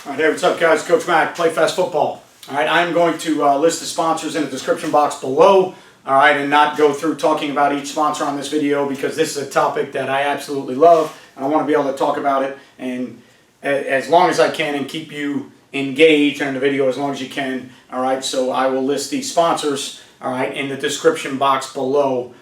All right, hey, what's up, guys? Coach Mac, Play Fast Football. All right, I'm going to list the sponsors in the description box below, all right, and not go through talking about each sponsor on this video because this is a topic that I absolutely love. I want to be able to talk about it and as long as I can and keep you engaged in the video as long as you can, all right? So I will list these sponsors, all right, in the description box below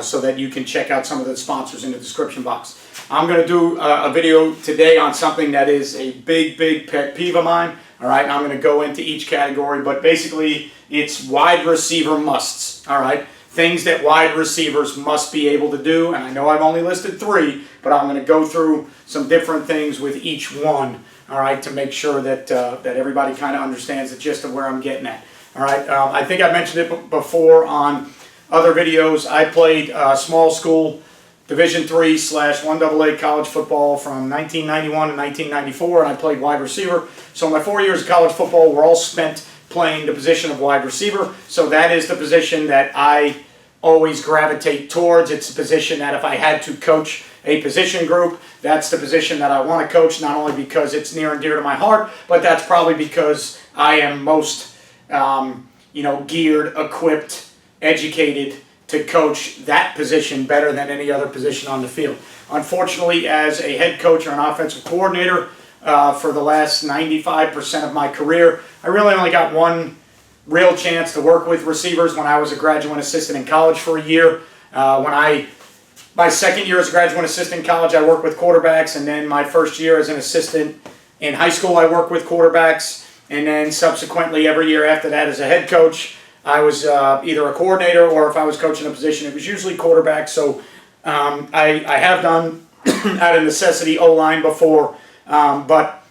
so that you can check out some of the sponsors in the description box. I'm going to do a video today on something that is a big pet peeve of mine. All right, and I'm going to go into each category, but basically it's wide receiver musts. All right, things that wide receivers must be able to do, and I know I've only listed 3, but I'm going to go through some different things with each one. All right, to make sure that that everybody kind of understands the gist of where I'm getting at. All right, I think I mentioned it before on other videos. I played small school Division III / 1AA college football from 1991 to 1994, and I played wide receiver. So my 4 years of college football were all spent playing the position of wide receiver. So that is the position that I always gravitate towards. It's a position that if I had to coach a position group, that's the position that I want to coach, not only because it's near and dear to my heart, but that's probably because I am most geared, equipped, educated to coach that position better than any other position on the field. Unfortunately, as a head coach or an offensive coordinator for the last 95% of my career, I really only got one real chance to work with receivers when I was a graduate assistant in college for a year. My second year as a graduate assistant in college, I worked with quarterbacks, and then my first year as an assistant in high school, I worked with quarterbacks, and then subsequently every year after that as a head coach, I was either a coordinator or if I was coaching a position, it was usually quarterback. So I have done out of necessity O-line before, but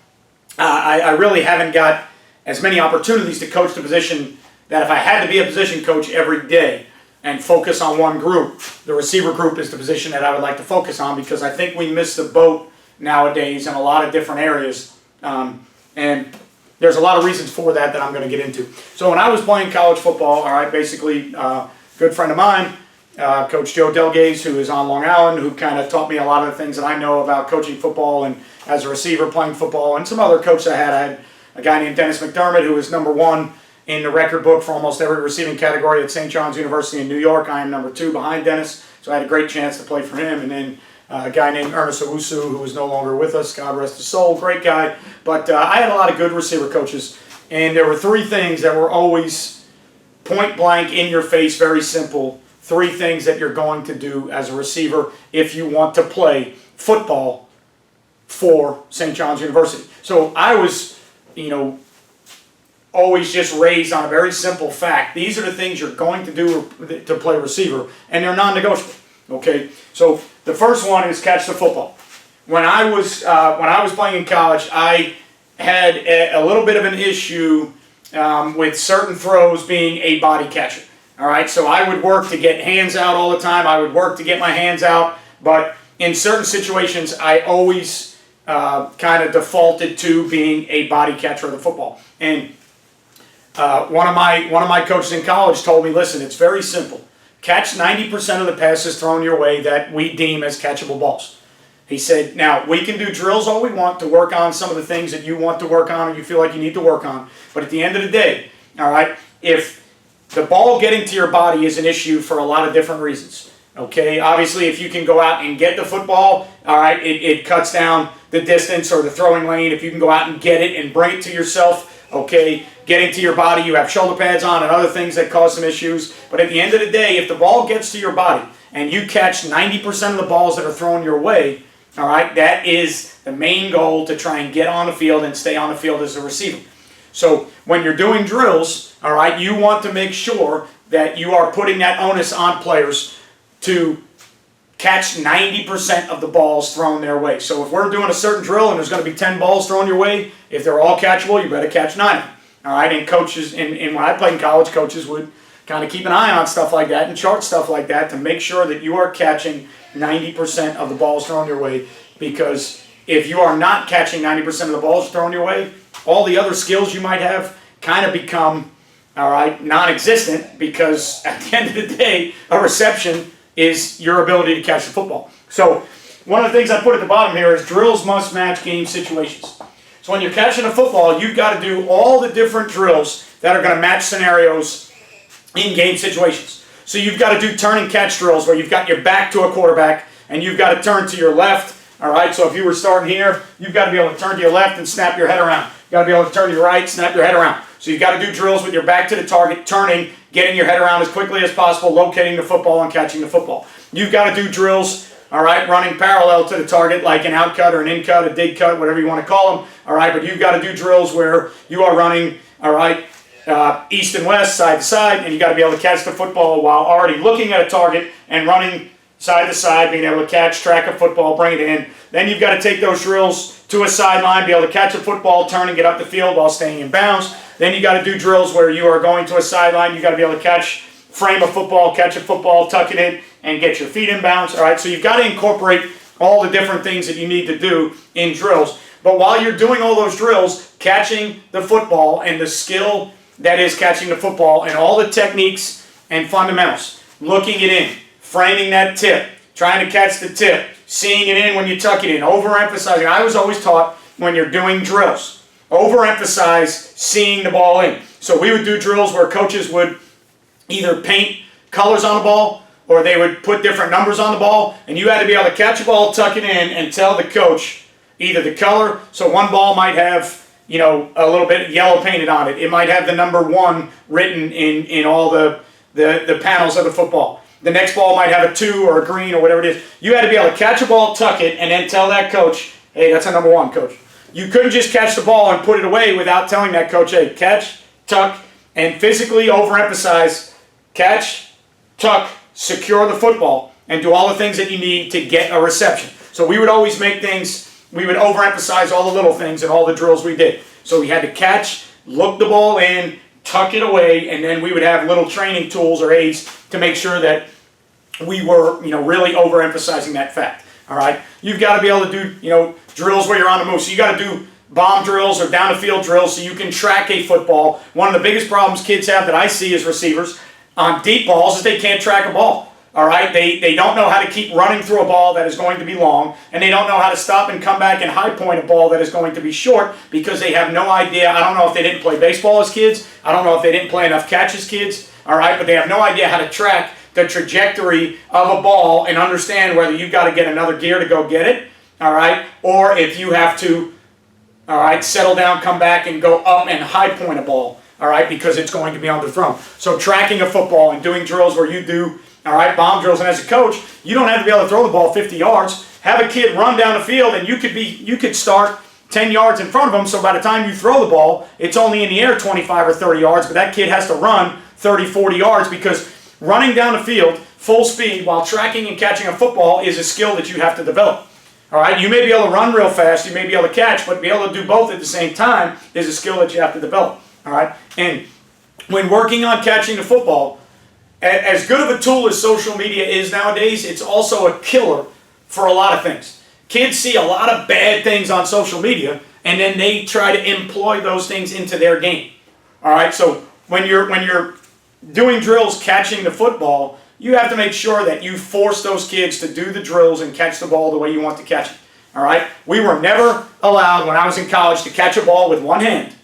I really haven't got as many opportunities to coach the position that if I had to be a position coach every day and focus on one group, the receiver group is the position that I would like to focus on because I think we miss the boat nowadays in a lot of different areas. And there's a lot of reasons for that I'm going to get into. So when I was playing college football, all right, basically a good friend of mine, Coach Joe Delgaze, who is on Long Island, who kind of taught me a lot of the things that I know about coaching football and as a receiver playing football, and some other coaches I had a guy named Dennis McDermott, who was #1 in the record book for almost every receiving category at St. John's University in New York. I am #2 behind Dennis, so I had a great chance to play for him. And then a guy named Ernest Owusu, who is no longer with us, God rest his soul, great guy. But I had a lot of good receiver coaches, and there were 3 things that were always point blank in your face, very simple. 3 things that you're going to do as a receiver if you want to play football for St. John's University. So I was, always just raised on a very simple fact. These are the things you're going to do to play receiver, and they're non-negotiable. Okay, so the first one is catch the football. When I was playing in college, I had a little bit of an issue with certain throws being a body catcher. All right, so I would work to get hands out all the time. I would work to get my hands out, but in certain situations, I always kind of defaulted to being a body catcher of the football. And one of my coaches in college told me, listen, it's very simple. Catch 90% of the passes thrown your way that we deem as catchable balls. He said, now, we can do drills all we want to work on some of the things that you want to work on or you feel like you need to work on. But at the end of the day, all right, if the ball getting to your body is an issue for a lot of different reasons. Okay, obviously, if you can go out and get the football, all right, it cuts down the distance or the throwing lane. If you can go out and get it and bring it to yourself, okay, getting to your body, you have shoulder pads on and other things that cause some issues. But at the end of the day, if the ball gets to your body and you catch 90% of the balls that are thrown your way, all right, that is the main goal to try and get on the field and stay on the field as a receiver. So when you're doing drills, all right, you want to make sure that you are putting that onus on players to catch 90% of the balls thrown their way. So if we're doing a certain drill and there's going to be 10 balls thrown your way, if they're all catchable, you better catch 9 of them. All right, and coaches, and when I played in college, coaches would kind of keep an eye on stuff like that and chart stuff like that to make sure that you are catching 90% of the balls thrown your way, because if you are not catching 90% of the balls thrown your way, all the other skills you might have kind of become, all right, non-existent, because at the end of the day, a reception is your ability to catch the football. So one of the things I put at the bottom here is drills must match game situations. So when you're catching a football, you've got to do all the different drills that are going to match scenarios in game situations. So you've got to do turn and catch drills where you've got your back to a quarterback and you've got to turn to your left. All right, so if you were starting here, you've got to be able to turn to your left and snap your head around. You've got to be able to turn to your right, snap your head around. So you've got to do drills with your back to the target, turning, getting your head around as quickly as possible, locating the football and catching the football. You've got to do drills, all right, running parallel to the target like an out cut or an in cut, a dig cut, whatever you want to call them. All right, but you've got to do drills where you are running, all right, east and west, side to side, and you've got to be able to catch the football while already looking at a target and running side to side, being able to catch, track a football, bring it in. Then you've got to take those drills to a sideline, be able to catch a football, turn and get up the field while staying in bounds. Then you've got to do drills where you are going to a sideline. You've got to be able to catch, frame a football, catch a football, tuck it in, and get your feet in bounds. All right, so you've got to incorporate all the different things that you need to do in drills. But while you're doing all those drills, catching the football and the skill that is catching the football and all the techniques and fundamentals, looking it in, framing that tip, trying to catch the tip, seeing it in when you tuck it in, overemphasizing. I was always taught when you're doing drills, overemphasize seeing the ball in. So we would do drills where coaches would either paint colors on the ball or they would put different numbers on the ball, and you had to be able to catch a ball, tuck it in, and tell the coach either the color. So one ball might have, you know, a little bit yellow painted on it. It might have the number 1 written in all the panels of the football. The next ball might have a 2 or a green or whatever it is. You had to be able to catch a ball, tuck it, and then tell that coach, hey, that's a number 1, coach. You couldn't just catch the ball and put it away without telling that coach, hey, catch, tuck, and physically overemphasize, catch, tuck, secure the football, and do all the things that you need to get a reception. So we would always make things, we would overemphasize all the little things in all the drills we did. So we had to catch, look the ball in, tuck it away, and then we would have little training tools or aids to make sure that we were, you know, really overemphasizing that fact. All right, you've got to be able to do, you know, drills where you're on the move. So you got to do bomb drills or down the field drills so you can track a football. One of the biggest problems kids have that I see as receivers on deep balls is they can't track a ball. All right, they don't know how to keep running through a ball that is going to be long, and they don't know how to stop and come back and high point a ball that is going to be short because they have no idea. I don't know if they didn't play baseball as kids. I don't know if they didn't play enough catch as kids. All right, but they have no idea how to track the trajectory of a ball and understand whether you've got to get another gear to go get it, all right, or if you have to, all right, settle down, come back, and go up and high point a ball, all right, because it's going to be underthrown. So tracking a football and doing drills where you do, all right, bomb drills, and as a coach, you don't have to be able to throw the ball 50 yards. Have a kid run down the field, and you could start 10 yards in front of them, so by the time you throw the ball, it's only in the air 25 or 30 yards, but that kid has to run 30, 40 yards because running down the field full speed while tracking and catching a football is a skill that you have to develop. All right, you may be able to run real fast, you may be able to catch, but be able to do both at the same time is a skill that you have to develop. All right, and when working on catching the football, as good of a tool as social media is nowadays, it's also a killer for a lot of things. Kids see a lot of bad things on social media, and then they try to employ those things into their game. All right, so when you're doing drills catching the football, you have to make sure that you force those kids to do the drills and catch the ball the way you want to catch it. All right, we were never allowed when I was in college to catch a ball with one hand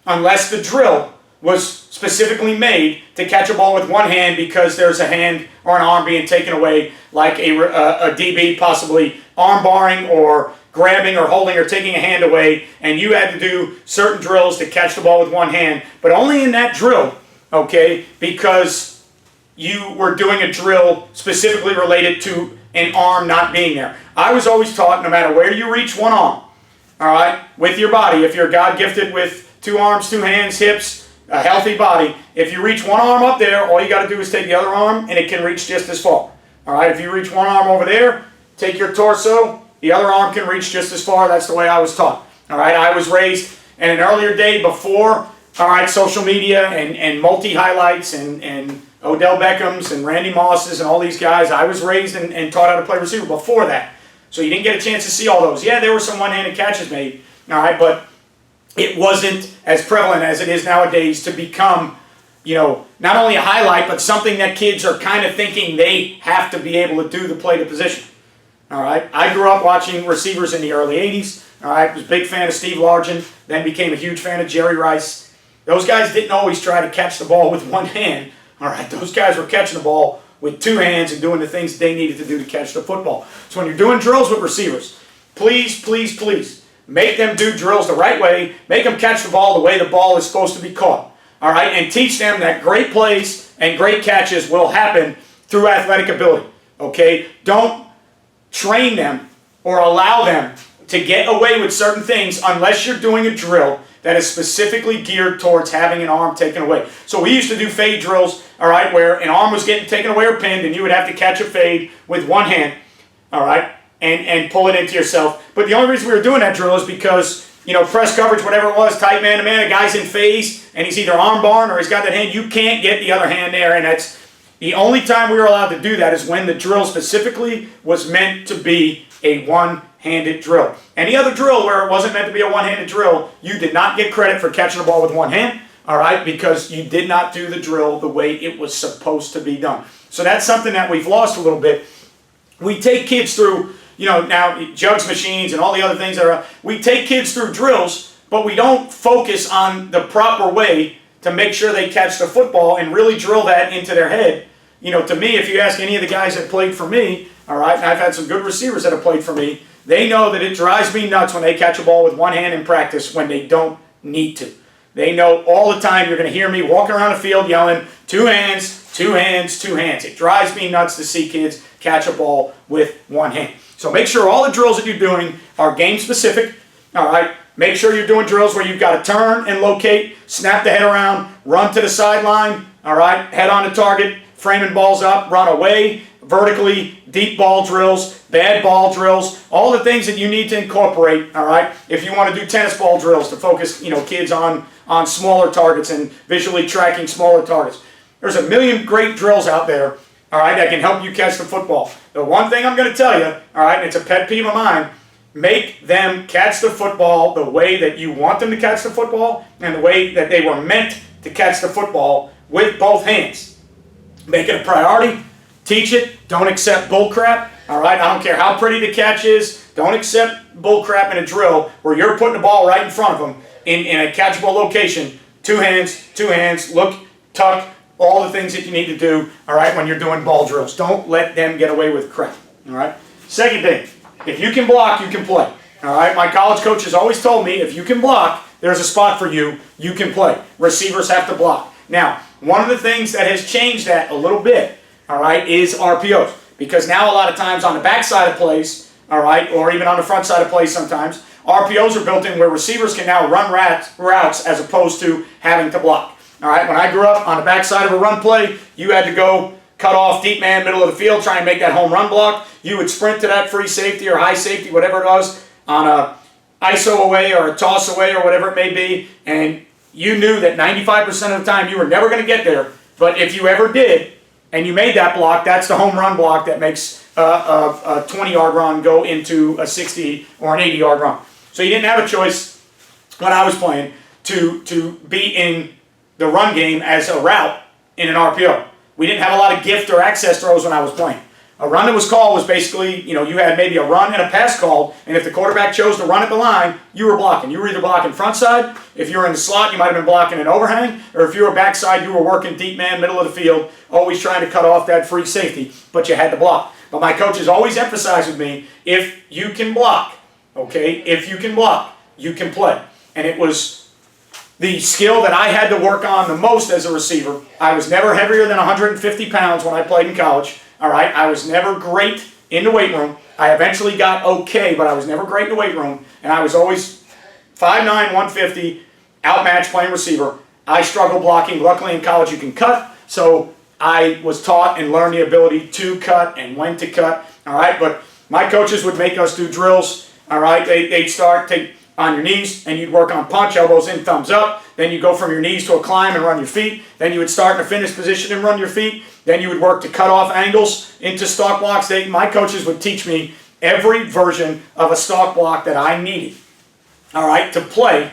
unless the drill was specifically made to catch a ball with one hand because there's a hand or an arm being taken away, like a DB possibly arm barring or grabbing or holding or taking a hand away, and you had to do certain drills to catch the ball with one hand, but only in that drill, okay, because you were doing a drill specifically related to an arm not being there. I was always taught no matter where you reach one arm, all right, with your body, if you're God-gifted with 2 arms, 2 hands, hips, a healthy body, if you reach one arm up there, all you got to do is take the other arm and it can reach just as far. All right, if you reach one arm over there, take your torso, the other arm can reach just as far. That's the way I was taught. All right, I was raised in an earlier day before, all right, social media and multi-highlights and Odell Beckham's and Randy Moss's and all these guys. I was raised and taught how to play receiver before that. So you didn't get a chance to see all those. Yeah, there were some one-handed catches made, all right, but it wasn't as prevalent as it is nowadays to become, you know, not only a highlight, but something that kids are kind of thinking they have to be able to do to play the position. All right, I grew up watching receivers in the early 80s. All right, was a big fan of Steve Largent, then became a huge fan of Jerry Rice. Those guys didn't always try to catch the ball with one hand. All right, those guys were catching the ball with two hands and doing the things they needed to do to catch the football. So when you're doing drills with receivers, please, please, please, make them do drills the right way. Make them catch the ball the way the ball is supposed to be caught. All right, and teach them that great plays and great catches will happen through athletic ability. Okay, don't train them or allow them to get away with certain things unless you're doing a drill that is specifically geared towards having an arm taken away. So we used to do fade drills, all right, where an arm was getting taken away or pinned, and you would have to catch a fade with one hand, all right, and pull it into yourself. But the only reason we were doing that drill is because, you know, press coverage, whatever it was, tight man-to-man, a guy's in phase, and he's either arm barring or he's got that hand. You can't get the other hand there, and that's the only time we were allowed to do that is when the drill specifically was meant to be a one-handed drill. Any other drill where it wasn't meant to be a one-handed drill, you did not get credit for catching the ball with one hand, all right, because you did not do the drill the way it was supposed to be done. So that's something that we've lost a little bit. We take kids through, you know, now jugs machines and all the other things that are, we take kids through drills, but we don't focus on the proper way to make sure they catch the football and really drill that into their head. You know, to me, if you ask any of the guys that played for me, all right, and I've had some good receivers that have played for me, they know that it drives me nuts when they catch a ball with one hand in practice when they don't need to. They know all the time you're going to hear me walking around the field yelling, two hands, two hands, two hands. It drives me nuts to see kids catch a ball with one hand. So make sure all the drills that you're doing are game specific, all right? Make sure you're doing drills where you've got to turn and locate, snap the head around, run to the sideline, all right? Head on the target, framing balls up, run away, vertically, deep ball drills, bad ball drills, all the things that you need to incorporate, all right? If you want to do tennis ball drills to focus, you know, kids on smaller targets and visually tracking smaller targets. There's a million great drills out there, all right, that can help you catch the football. The one thing I'm going to tell you, all right, and it's a pet peeve of mine, make them catch the football the way that you want them to catch the football and the way that they were meant to catch the football with both hands. Make it a priority. Teach it. Don't accept bull crap. All right, I don't care how pretty the catch is. Don't accept bull crap in a drill where you're putting the ball right in front of them in a catchable location. Two hands, look, tuck, all the things that you need to do, all right, when you're doing ball drills. Don't let them get away with crap, all right? Second thing, if you can block, you can play, all right? My college coaches always told me, if you can block, there's a spot for you, you can play. Receivers have to block. Now, one of the things that has changed that a little bit, all right, is RPOs. Because now a lot of times on the back side of plays, all right, or even on the front side of plays sometimes, RPOs are built in where receivers can now run routes as opposed to having to block. All right, when I grew up on the back side of a run play, you had to go cut off deep man, middle of the field, try and make that home run block. You would sprint to that free safety or high safety, whatever it was, on a ISO away or a toss away or whatever it may be, and you knew that 95% of the time you were never going to get there, but if you ever did, and you made that block, that's the home run block that makes a 20-yard run go into a 60 or an 80-yard run. So you didn't have a choice when I was playing to be in the run game as a route in an RPO. We didn't have a lot of gift or access throws when I was playing. A run that was called was basically, you know, you had maybe a run and a pass called, and if the quarterback chose to run at the line, you were blocking. You were either blocking front side, if you were in the slot, you might have been blocking an overhang, or if you were backside, you were working deep man, middle of the field, always trying to cut off that free safety, but you had to block. But my coaches always emphasized with me, if you can block, okay, if you can block, you can play. And it was the skill that I had to work on the most as a receiver. I was never heavier than 150 pounds when I played in college. All right, I was never great in the weight room. I eventually got okay, but I was never great in the weight room. And I was always 5'9", 150, outmatched playing receiver. I struggled blocking. Luckily in college you can cut, so I was taught and learned the ability to cut and when to cut. All right, but my coaches would make us do drills. All right, they'd start, take on your knees, and you'd work on punch, elbows in, thumbs up. Then you go from your knees to a climb and run your feet. Then you would start in a finish position and run your feet. Then you would work to cut off angles into stalk blocks. My coaches would teach me every version of a stalk block that I needed, all right, to play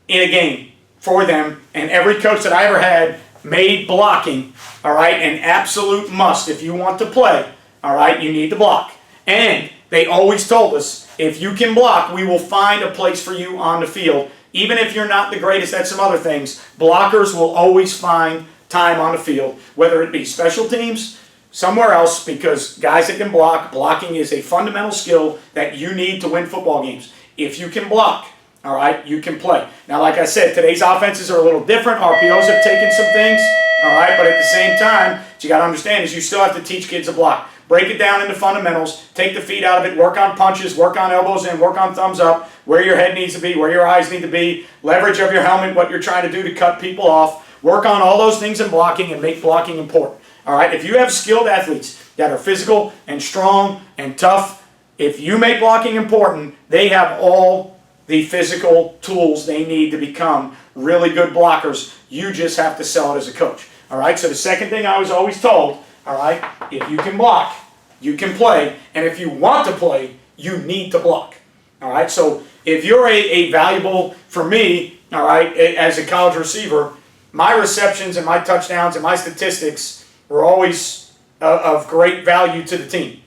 in a game for them. And every coach that I ever had made blocking, all right, an absolute must. If you want to play, all right, you need to block. And they always told us, if you can block, we will find a place for you on the field. Even if you're not the greatest at some other things, blockers will always find time on the field, whether it be special teams, somewhere else, because guys that can block, blocking is a fundamental skill that you need to win football games. If you can block, all right, you can play. Now, like I said, today's offenses are a little different. RPOs have taken some things, all right, but at the same time, what you got to understand is you still have to teach kids to block. Break it down into fundamentals, take the feet out of it, work on punches, work on elbows in, work on thumbs up, where your head needs to be, where your eyes need to be, leverage of your helmet, what you're trying to do to cut people off. Work on all those things in blocking and make blocking important. All right, if you have skilled athletes that are physical and strong and tough, if you make blocking important, they have all the physical tools they need to become really good blockers. You just have to sell it as a coach. All right, so the second thing I was always told, all right, if you can block, you can play. And if you want to play, you need to block. All right, so if you're a valuable, for me, all right, as a college receiver, my receptions and my touchdowns and my statistics were always of great value to the team.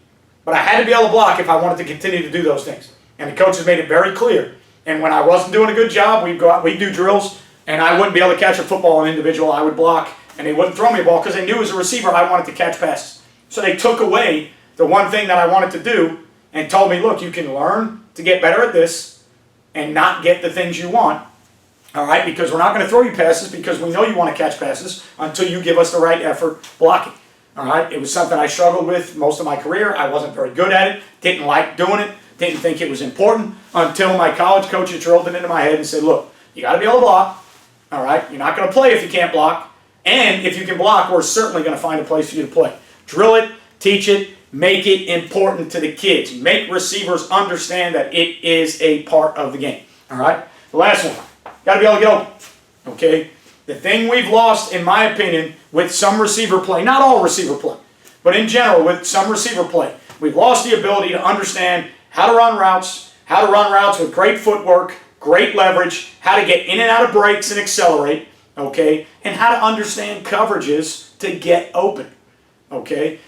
But I had to be able to block if I wanted to continue to do those things. And the coaches made it very clear. And when I wasn't doing a good job, we'd go out, we'd do drills, and I wouldn't be able to catch a football in individual. I would block, and they wouldn't throw me a ball because they knew as a receiver I wanted to catch passes. So they took away the one thing that I wanted to do and told me, look, you can learn to get better at this and not get the things you want. All right, because we're not going to throw you passes because we know you want to catch passes until you give us the right effort blocking. All right, it was something I struggled with most of my career. I wasn't very good at it, didn't like doing it, didn't think it was important until my college coaches drilled it into my head and said, look, you got to be able to block. All right, you're not going to play if you can't block. And if you can block, we're certainly going to find a place for you to play. Drill it, teach it, make it important to the kids. Make receivers understand that it is a part of the game. All right, the last one. Got to be able to get open, okay? The thing we've lost, in my opinion, with some receiver play, not all receiver play, but in general with some receiver play, we've lost the ability to understand how to run routes with great footwork, great leverage, how to get in and out of breaks and accelerate, okay? And how to understand coverages to get open, okay?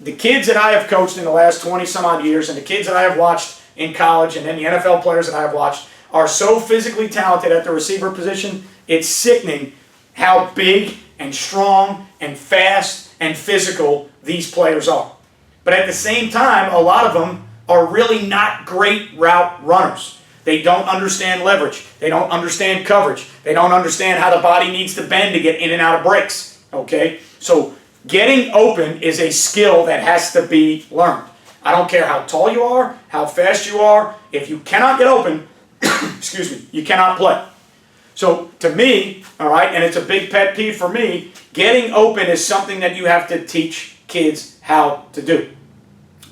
The kids that I have coached in the last 20-some-odd years and the kids that I have watched in college and then the NFL players that I have watched are so physically talented at the receiver position, it's sickening how big and strong and fast and physical these players are. But at the same time, a lot of them are really not great route runners. They don't understand leverage. They don't understand coverage. They don't understand how the body needs to bend to get in and out of breaks. Okay? So getting open is a skill that has to be learned. I don't care how tall you are, how fast you are. If you cannot get open, excuse me, you cannot play. So to me, all right, and it's a big pet peeve for me, getting open is something that you have to teach kids how to do.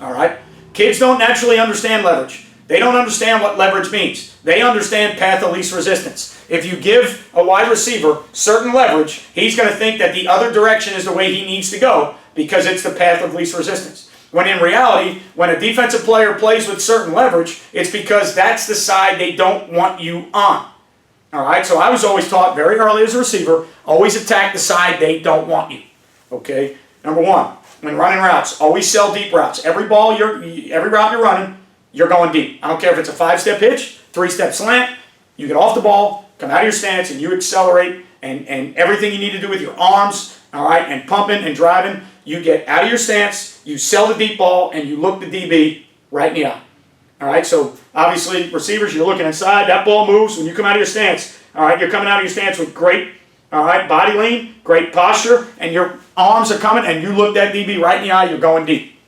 All right? Kids don't naturally understand leverage. They don't understand what leverage means. They understand path of least resistance. If you give a wide receiver certain leverage, he's going to think that the other direction is the way he needs to go because it's the path of least resistance. When in reality, when a defensive player plays with certain leverage, it's because that's the side they don't want you on. All right, so I was always taught very early as a receiver, always attack the side they don't want you. Okay, number one, when running routes, always sell deep routes. Every route you're running, you're going deep. I don't care if it's a 5-step hitch, 3-step slant, you get off the ball, come out of your stance, and you accelerate, and everything you need to do with your arms, all right, and pumping and driving, you get out of your stance, you sell the deep ball, and you look the DB right in the eye. All right, so obviously, receivers, you're looking inside. That ball moves when you come out of your stance. All right, you're coming out of your stance with great, all right, body lean, great posture, and your arms are coming, and you look that DB right in the eye, you're going deep.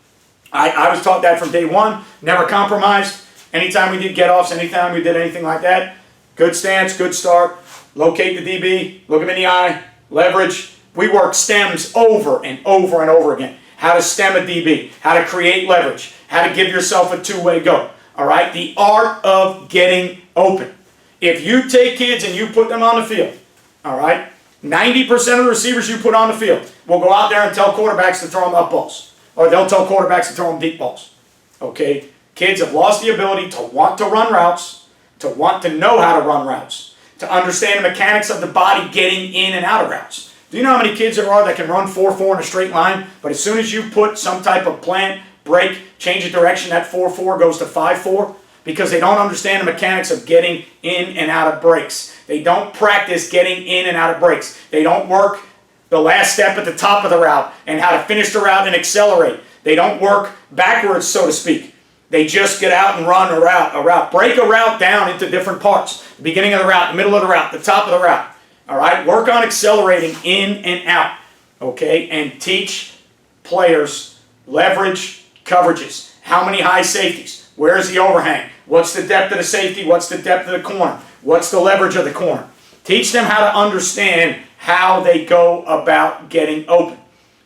I was taught that from day one, never compromised. Anytime we did get-offs, anytime we did anything like that, good stance, good start, locate the DB, look him in the eye, leverage. We work stems over and over and over again. How to stem a DB, how to create leverage, how to give yourself a two-way go. All right, the art of getting open. If you take kids and you put them on the field, all right, 90% of the receivers you put on the field will go out there and tell quarterbacks to throw them up balls. Or they'll tell quarterbacks to throw them deep balls. Okay? Kids have lost the ability to want to run routes, to want to know how to run routes, to understand the mechanics of the body getting in and out of routes. Do you know how many kids there are that can run 4-4 in a straight line, but as soon as you put some type of plant, break, change of direction, that 4-4 goes to 5-4 because they don't understand the mechanics of getting in and out of breaks. They don't practice getting in and out of breaks. They don't work the last step at the top of the route and how to finish the route and accelerate. They don't work backwards, so to speak. They just get out and run a route. Break a route down into different parts. The beginning of the route, the middle of the route, the top of the route. All right? Work on accelerating in and out. Okay? And teach players leverage coverages. How many high safeties? Where's the overhang? What's the depth of the safety? What's the depth of the corner? What's the leverage of the corner? Teach them how to understand how they go about getting open.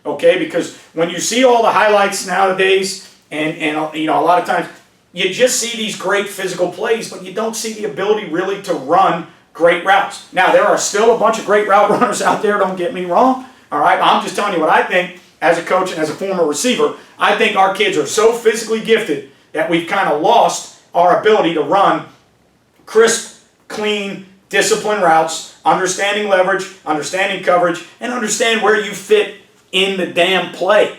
Okay? Because when you see all the highlights nowadays, and you know, a lot of times, you just see these great physical plays, but you don't see the ability really to run great routes. Now, there are still a bunch of great route runners out there, don't get me wrong. All right? I'm just telling you what I think as a coach and as a former receiver. I think our kids are so physically gifted that we've kind of lost our ability to run crisp, clean, disciplined routes, understanding leverage, understanding coverage, and understand where you fit in the damn play.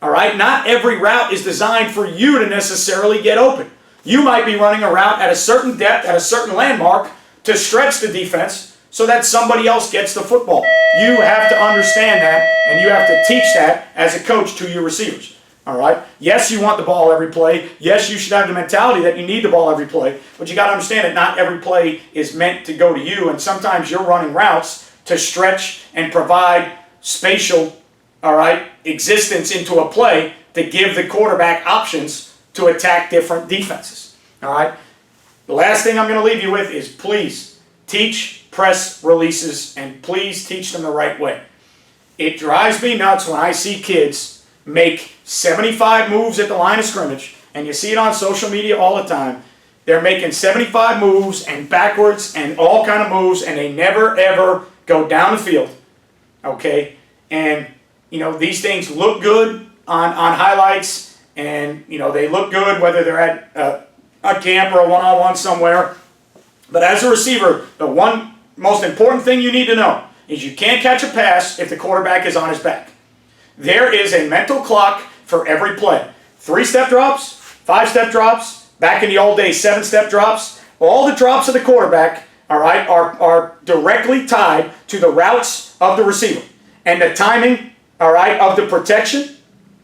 All right? Not every route is designed for you to necessarily get open. You might be running a route at a certain depth, at a certain landmark, to stretch the defense so that somebody else gets the football. You have to understand that, and you have to teach that as a coach to your receivers. All right? Yes, you want the ball every play. Yes, you should have the mentality that you need the ball every play. But you got to understand that not every play is meant to go to you, and sometimes you're running routes to stretch and provide spatial, all right, existence into a play to give the quarterback options to attack different defenses. All right? The last thing I'm going to leave you with is please teach press releases, and please teach them the right way. It drives me nuts when I see kids make 75 moves at the line of scrimmage, and you see it on social media all the time. They're making 75 moves and backwards and all kind of moves, and they never, ever go down the field. Okay? And, you know, these things look good on highlights, and, you know, they look good whether they're at a camp or a one-on-one somewhere. But as a receiver, the one most important thing you need to know is you can't catch a pass if the quarterback is on his back. There is a mental clock for every play. 3-step drops, 5-step drops, back in the old days, 7-step drops. All the drops of the quarterback, all right, are directly tied to the routes of the receiver and the timing, all right, of the protection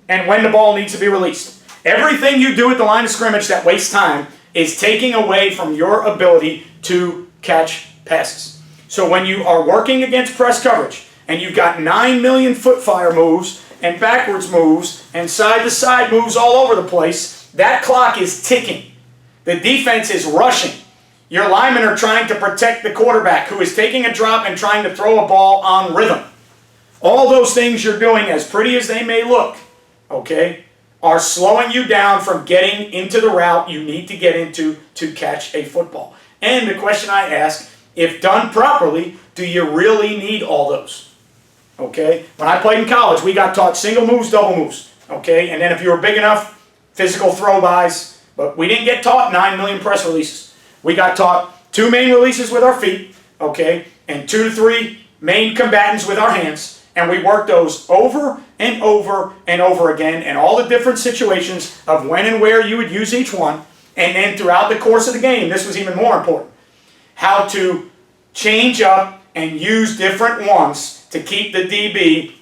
and when the ball needs to be released. Everything you do at the line of scrimmage that wastes time is taking away from your ability to catch passes. So when you are working against press coverage and you've got 9 million foot fire moves and backwards moves and side-to-side moves all over the place, that clock is ticking. The defense is rushing. Your linemen are trying to protect the quarterback who is taking a drop and trying to throw a ball on rhythm. All those things you're doing, as pretty as they may look, okay, are slowing you down from getting into the route you need to get into to catch a football. And the question I ask, if done properly, do you really need all those? Okay? When I played in college, we got taught single moves, double moves. Okay? And then if you were big enough, physical throw-bys. But we didn't get taught 9 million press releases. We got taught 2 main releases with our feet, okay, and 2 to 3 main combatants with our hands. And we worked those over and over and over again in all the different situations of when and where you would use each one. And then throughout the course of the game, this was even more important, how to change up and use different ones to keep the DB,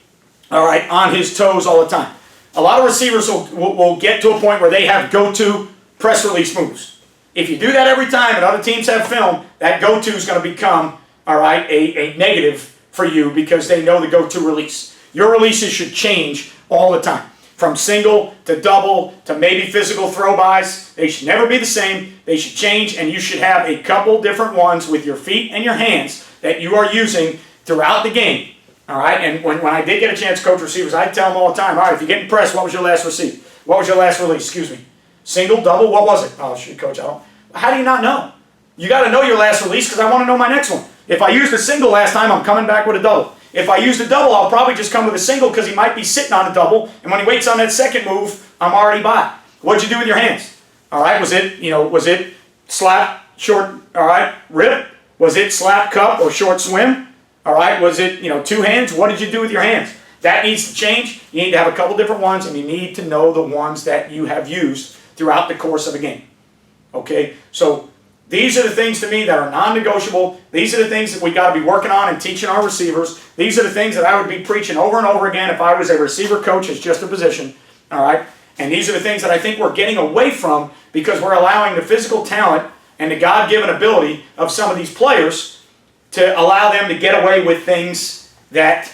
all right, on his toes all the time. A lot of receivers will get to a point where they have go-to press release moves. If you do that every time and other teams have film, that go-to is going to become, all right, a negative for you because they know the go-to release. Your releases should change all the time. From single to double to maybe physical throw-bys. They should never be the same. They should change, and you should have a couple different ones with your feet and your hands that you are using throughout the game. All right? And when I did get a chance to coach receivers, I'd tell them all the time, all right, if you're getting pressed, what was your last receive? What was your last release? Excuse me. Single, double, what was it? Oh, shoot, Coach, I don't. How do you not know? You got to know your last release because I want to know my next one. If I used a single last time, I'm coming back with a double. If I used a double, I'll probably just come with a single because he might be sitting on a double, and when he waits on that second move, I'm already by. What'd you do with your hands? All right, was it slap, short, all right, rip? Was it slap, cup, or short swim? All right, was it, 2 hands? What did you do with your hands? that needs to change. You need to have a couple different ones, and you need to know the ones that you have used throughout the course of a game. Okay, so these are the things to me that are non-negotiable. These are the things that we got to be working on and teaching our receivers. These are the things that I would be preaching over and over again if I was a receiver coach as just a position. All right, and these are the things that I think we're getting away from because we're allowing the physical talent and the God-given ability of some of these players to allow them to get away with things that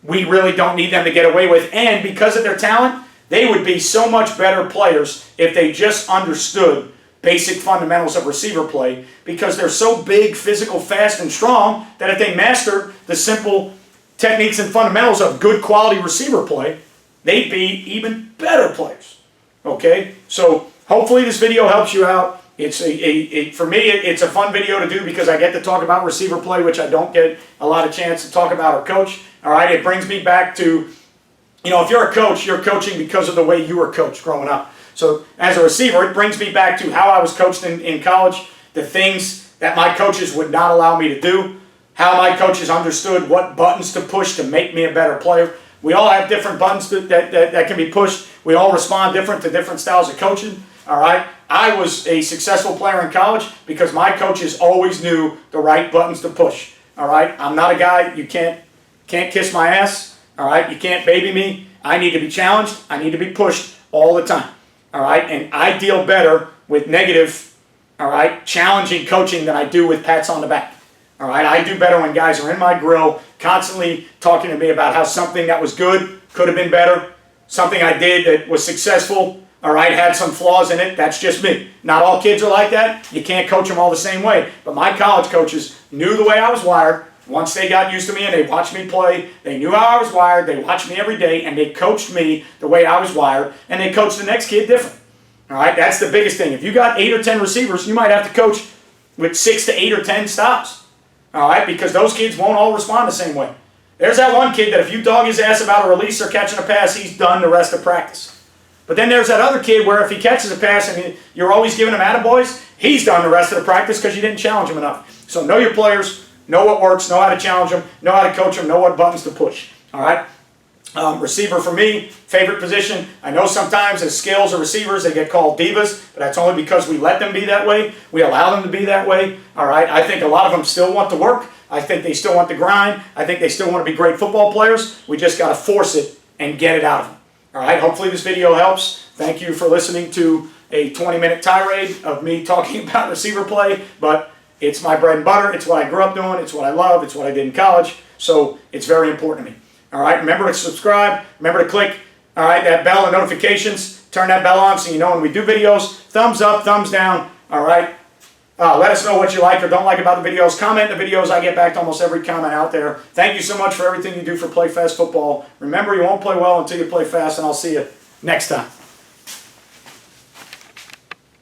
we really don't need them to get away with. And because of their talent, they would be so much better players if they just understood basic fundamentals of receiver play, because they're so big, physical, fast, and strong that if they mastered the simple techniques and fundamentals of good quality receiver play, they'd be even better players. Okay? So hopefully this video helps you out. It's for me, it's a fun video to do because I get to talk about receiver play, which I don't get a lot of chance to talk about or coach. All right? It brings me back to, you know, if you're a coach, you're coaching because of the way you were coached growing up. So as a receiver, it brings me back to how I was coached in college, the things that my coaches would not allow me to do, how my coaches understood what buttons to push to make me a better player. We all have different buttons that can be pushed. We all respond different to different styles of coaching. All right. I was a successful player in college because my coaches always knew the right buttons to push. All right. I'm not a guy, you can't kiss my ass. All right. You can't baby me. I need to be challenged. I need to be pushed all the time. All right, and I deal better with negative, all right, challenging coaching than I do with pats on the back. All right, I do better when guys are in my grill, constantly talking to me about how something that was good could have been better, something I did that was successful, all right, had some flaws in it. That's just me. Not all kids are like that. You can't coach them all the same way. But my college coaches knew the way I was wired. Once they got used to me and they watched me play, they knew how I was wired, they watched me every day, and they coached me the way I was wired, and they coached the next kid different. All right, that's the biggest thing. If you got 8 or 10 receivers, you might have to coach with 6 to 8 or 10 stops. All right, because those kids won't all respond the same way. There's that one kid that if you dog his ass about a release or catching a pass, he's done the rest of practice. But then there's that other kid where if he catches a pass and you're always giving him attaboys, he's done the rest of the practice because you didn't challenge him enough. So know your players. Know what works, know how to challenge them, know how to coach them, know what buttons to push. All right? Receiver for me, favorite position. I know sometimes as skills or receivers they get called divas, but that's only because we let them be that way. We allow them to be that way. All right? I think a lot of them still want to work. I think they still want to grind. I think they still want to be great football players. We just got to force it and get it out of them. All right? Hopefully this video helps. Thank you for listening to a 20-minute tirade of me talking about receiver play, but it's my bread and butter. It's what I grew up doing. It's what I love. It's what I did in college. So it's very important to me. All right. Remember to subscribe. Remember to click, all right, that bell and notifications. Turn that bell on so you know when we do videos. Thumbs up, thumbs down. All right. Let us know what you like or don't like about the videos. Comment in the videos. I get back to almost every comment out there. Thank you so much for everything you do for Play Fast Football. Remember, you won't play well until you play fast, and I'll see you next time.